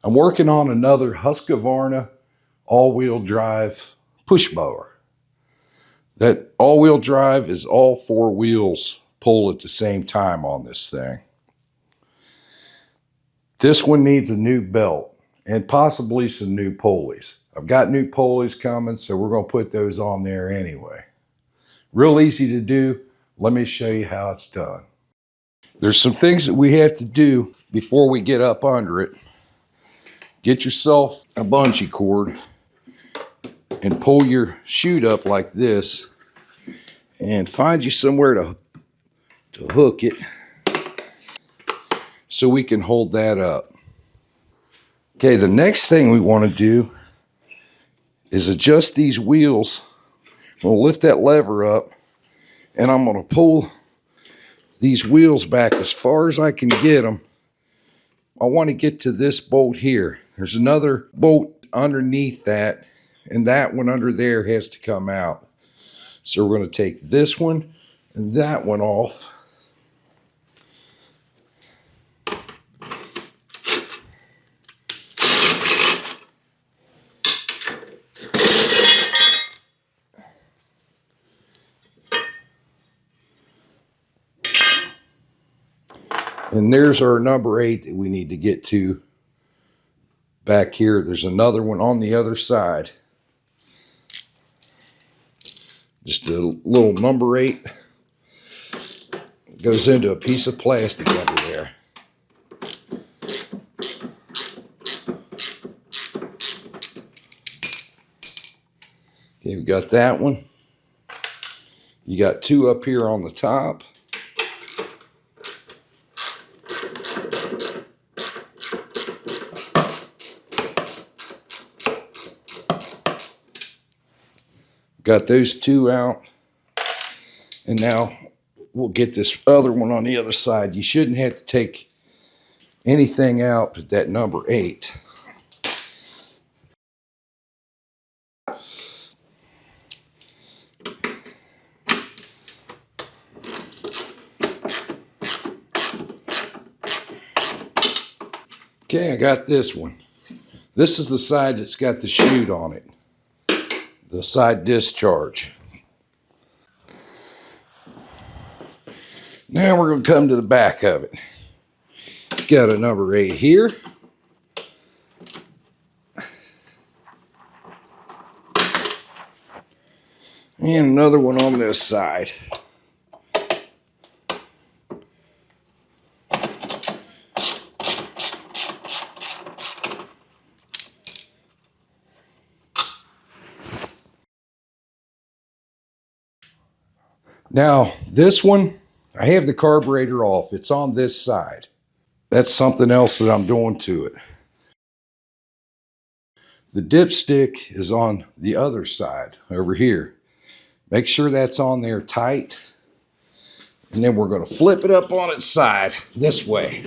I'm working on another Husqvarna all-wheel drive push mower. That all-wheel drive is all four wheels pull at the same time on this thing. This one needs a new belt and possibly some new pulleys. I've got new pulleys coming, so we're going to put those on there anyway. Real easy to do. Let me show you how it's done. There's some things that we have to do before we get up under it. Get yourself a bungee cord and pull your chute up like this and find you somewhere to hook it so we can hold that up. Okay, the next thing we want to do is adjust these wheels. We'll lift that lever up and I'm going to pull these wheels back as far as I can get them. I want to get to this bolt here. There's another bolt underneath that, and that one under there has to come out. So we're going to take this one and that one off. And there's our number 8 that we need to get to back here. There's another one on the other side. Just a little number 8. Goes into a piece of plastic under there. Okay, we got that one. You got 2 up here on the top. Got those 2 out. And now we'll get this other one on the other side. You shouldn't have to take anything out but that number 8. Okay, I got this one. This is the side that's got the chute on it. The side discharge. Now we're going to come to the back of it. Got a number 8 here. And another one on this side. Now, this one, I have the carburetor off. It's on this side. That's something else that I'm doing to it. The dipstick is on the other side, over here. Make sure that's on there tight. And then we're going to flip it up on its side this way.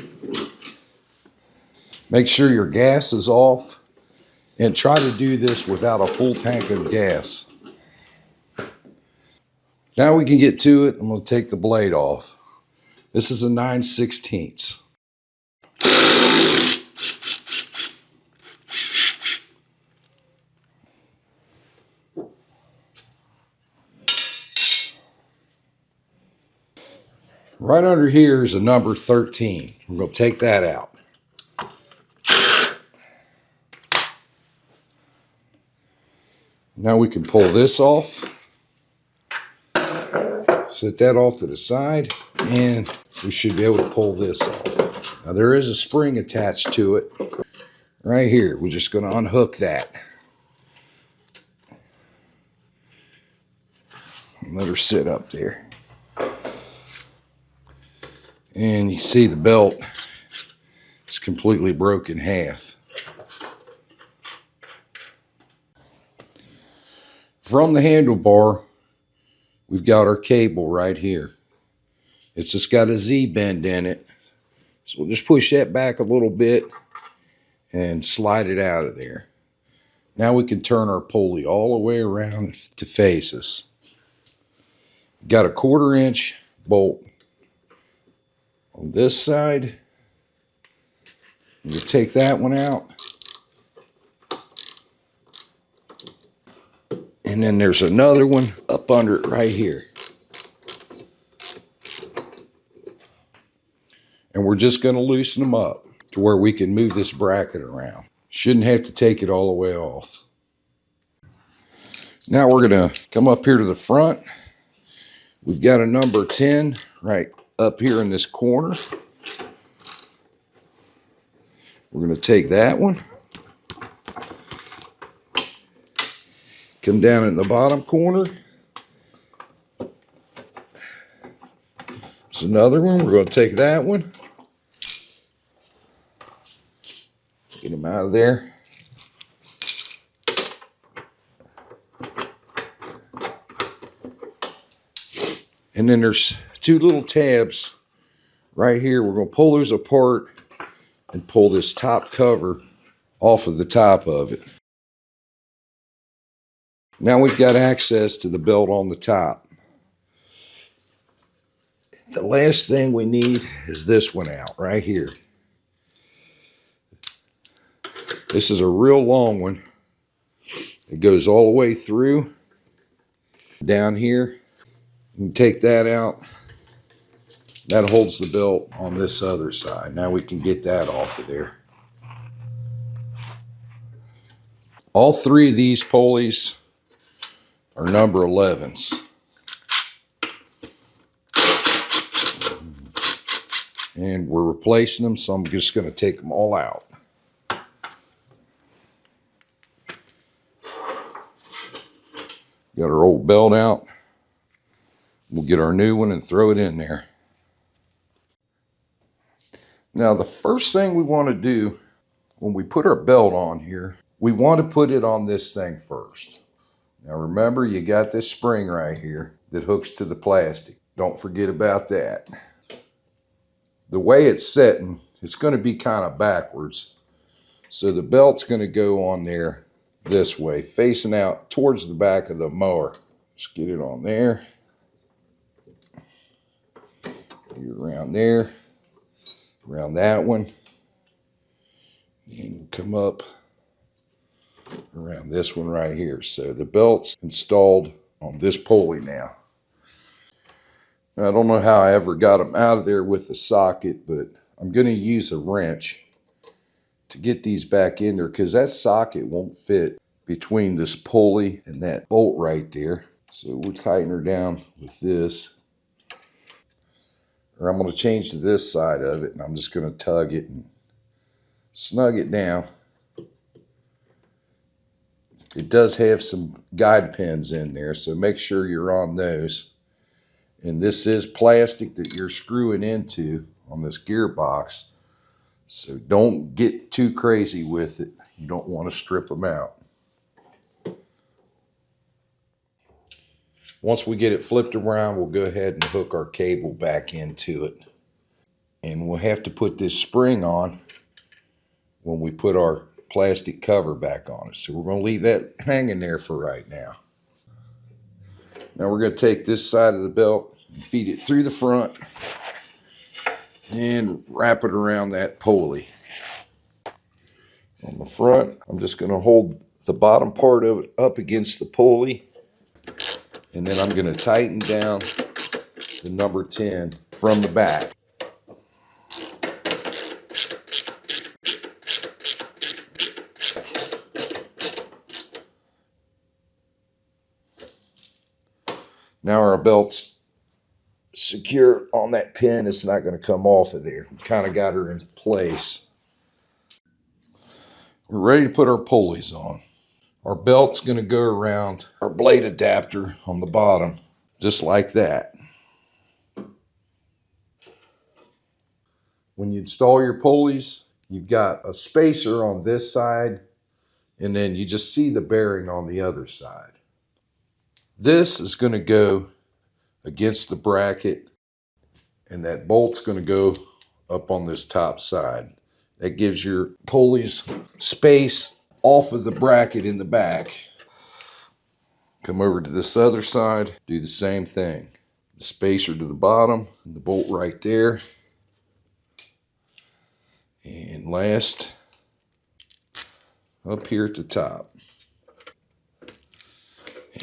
Make sure your gas is off. And try to do this without a full tank of gas. Now we can get to it. I'm going to take the blade off. This is a 9/16. Right under here is a number 13. We're going to take that out. Now we can pull this off. Set that off to the side, and we should be able to pull this off. Now there is a spring attached to it right here. We're just going to unhook that. And let her sit up there. And you see the belt is completely broken in half. From the handlebar, we've got our cable right here. It's just got a Z bend in it. So we'll just push that back a little bit and slide it out of there. Now we can turn our pulley all the way around to face us. Got a 1/4 inch bolt on this side. We'll take that one out. And then there's another one up under it right here. And we're just going to loosen them up to where we can move this bracket around. Shouldn't have to take it all the way off. Now we're going to come up here to the front. We've got a number 10 right up here in this corner. We're going to take that one. Come down in the bottom corner. There's another one. We're going to take that one. Get them out of there. And then there's two little tabs right here. We're going to pull those apart and pull this top cover off of the top of it. Now we've got access to the belt on the top. The last thing we need is this one out right here. This is a real long one. It goes all the way through down here. You can take that out. That holds the belt on this other side. Now we can get that off of there. All three of these pulleys are number 11s. And we're replacing them, so I'm just going to take them all out. Got our old belt out. We'll get our new one and throw it in there. Now the first thing we want to do when we put our belt on here, we want to put it on this thing first. Now remember, you got this spring right here that hooks to the plastic. Don't forget about that. The way it's setting, it's going to be kind of backwards. So the belt's going to go on there this way, facing out towards the back of the mower. Just get it on there. Around there. Around that one. And come up around this one right here. So the belt's installed on this pulley now. I don't know how I ever got them out of there with the socket, but I'm going to use a wrench to get these back in there because that socket won't fit between this pulley and that bolt right there. So we'll tighten her down with this. Or I'm going to change to this side of it, and I'm just going to tug it and snug it down. It does have some guide pins in there, so make sure you're on those. And this is plastic that you're screwing into on this gearbox. So don't get too crazy with it. You don't want to strip them out. Once we get it flipped around, we'll go ahead and hook our cable back into it. And we'll have to put this spring on when we put our plastic cover back on it. So we're going to leave that hanging there for right now. Now we're going to take this side of the belt, feed it through the front and wrap it around that pulley. On the front, I'm just going to hold the bottom part of it up against the pulley, and then I'm going to tighten down the number 10 from the back. Now our belt's secure on that pin. It's not going to come off of there. We kind of got her in place. We're ready to put our pulleys on. Our belt's going to go around our blade adapter on the bottom, just like that. When you install your pulleys, you've got a spacer on this side, and then you just see the bearing on the other side. This is going to go against the bracket, and that bolt's going to go up on this top side. That gives your pulleys space off of the bracket in the back. Come over to this other side, do the same thing. The spacer to the bottom, and the bolt right there. And last, up here at the top.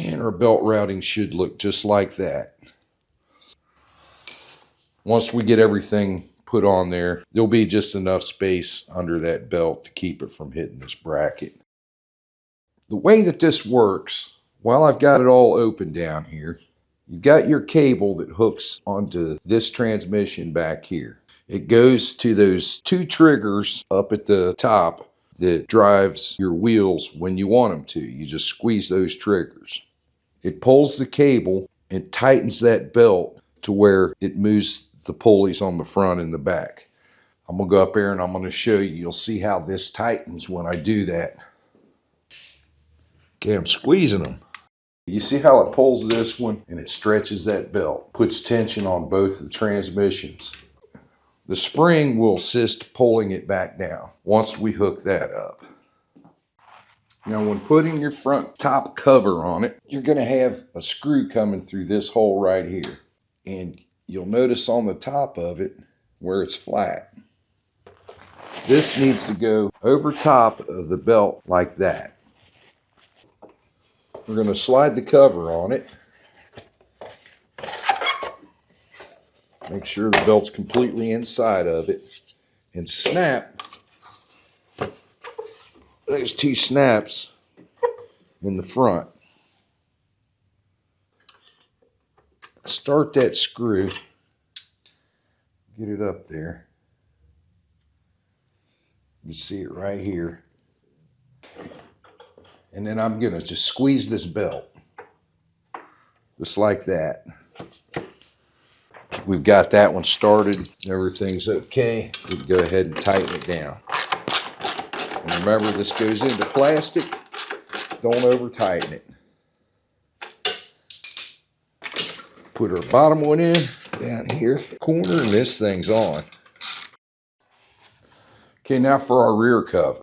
And our belt routing should look just like that. Once we get everything put on there, there'll be just enough space under that belt to keep it from hitting this bracket. The way that this works, while I've got it all open down here, you've got your cable that hooks onto this transmission back here. It goes to those two triggers up at the top that drives your wheels when you want them to. You just squeeze those triggers. It pulls the cable and tightens that belt to where it moves the pulleys on the front and the back. I'm going to go up there and I'm going to show you. You'll see how this tightens when I do that. Okay, I'm squeezing them. You see how it pulls this one and it stretches that belt, puts tension on both the transmissions. The spring will assist pulling it back down once we hook that up. Now, when putting your front top cover on it, you're going to have a screw coming through this hole right here. And you'll notice on the top of it where it's flat. This needs to go over top of the belt like that. We're going to slide the cover on it. Make sure the belt's completely inside of it. And snap those two snaps in the front. Start that screw. Get it up there. You see it right here. And then I'm going to just squeeze this belt. Just like that. We've got that one started. Everything's okay. We can go ahead and tighten it down. And remember, this goes into plastic. Don't over tighten it. Put our bottom one in down here, corner, and this thing's on. Okay, now for our rear cover.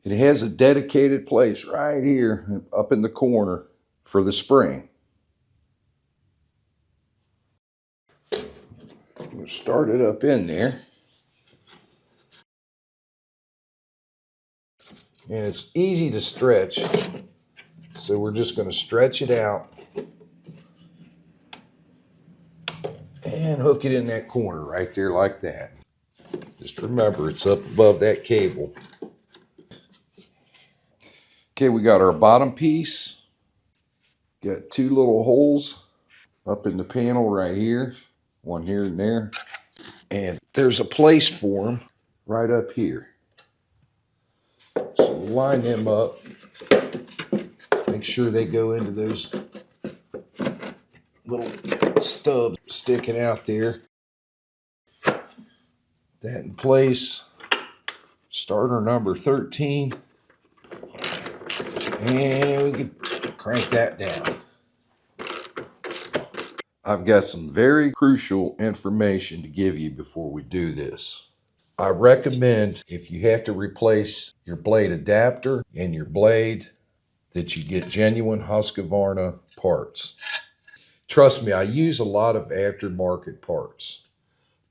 It has a dedicated place right here up in the corner for the spring. We'll start it up in there. And it's easy to stretch, so we're just going to stretch it out and hook it in that corner right there like that. Just remember, it's up above that cable. Okay, we got our bottom piece. Got two little holes up in the panel right here. One here and there. And there's a place for them right up here. So we'll line them up. Make sure they go into those little stubs sticking out there. That in place. Starter number 13. And we can crank that down. I've got some very crucial information to give you before we do this. I recommend, if you have to replace your blade adapter and your blade, that you get genuine Husqvarna parts. Trust me, I use a lot of aftermarket parts,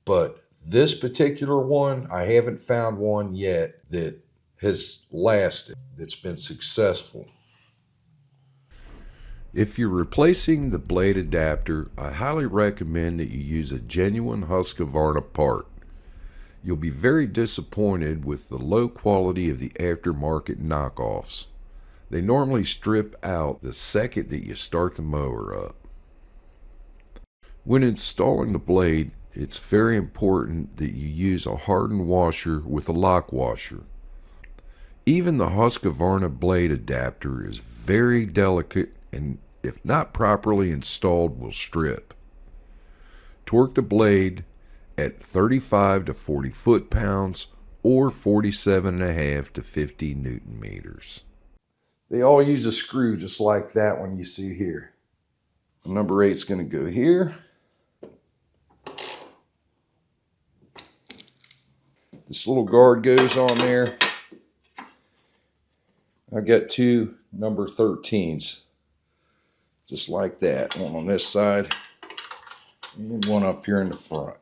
but this particular one, I haven't found one yet that has lasted, that's been successful. If you're replacing the blade adapter, I highly recommend that you use a genuine Husqvarna part. You'll be very disappointed with the low quality of the aftermarket knockoffs. They normally strip out the second that you start the mower up. When installing the blade, it's very important that you use a hardened washer with a lock washer. Even the Husqvarna blade adapter is very delicate and, if not properly installed, will strip. Torque the blade at 35 to 40 foot-pounds or 47.5 to 50 Newton meters. They all use a screw just like that one you see here. Number 8 is going to go here. This little guard goes on there. I've got two number 13s, just like that. One on this side and one up here in the front.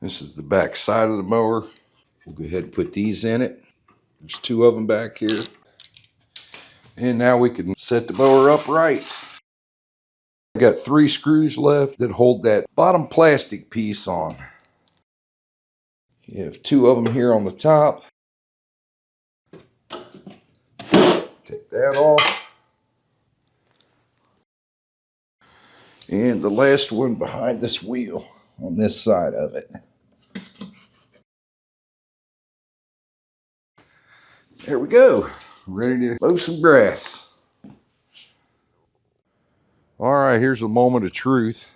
This is the back side of the mower. We'll go ahead and put these in it. There's two of them back here. And now we can set the mower up right. I got 3 screws left that hold that bottom plastic piece on. You have 2 of them here on the top. Take that off. And the last one behind this wheel on this side of it. There we go. Ready to mow some grass. All right, here's a moment of truth.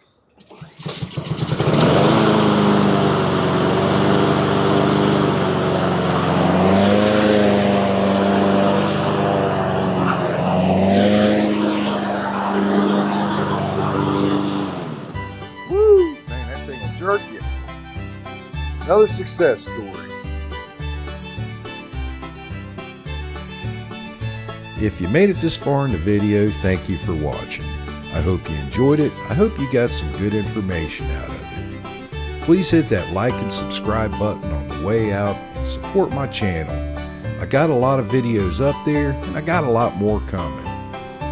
Woo! Man, that thing will jerk you. Another success story. If you made it this far in the video, thank you for watching. I hope you enjoyed it. I hope you got some good information out of it. Please hit that like and subscribe button on the way out and support my channel. I got a lot of videos up there and I got a lot more coming.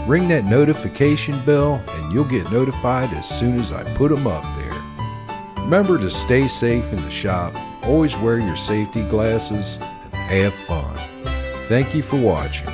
Ring that notification bell and you'll get notified as soon as I put them up there. Remember to stay safe in the shop, always wear your safety glasses, and have fun. Thank you for watching.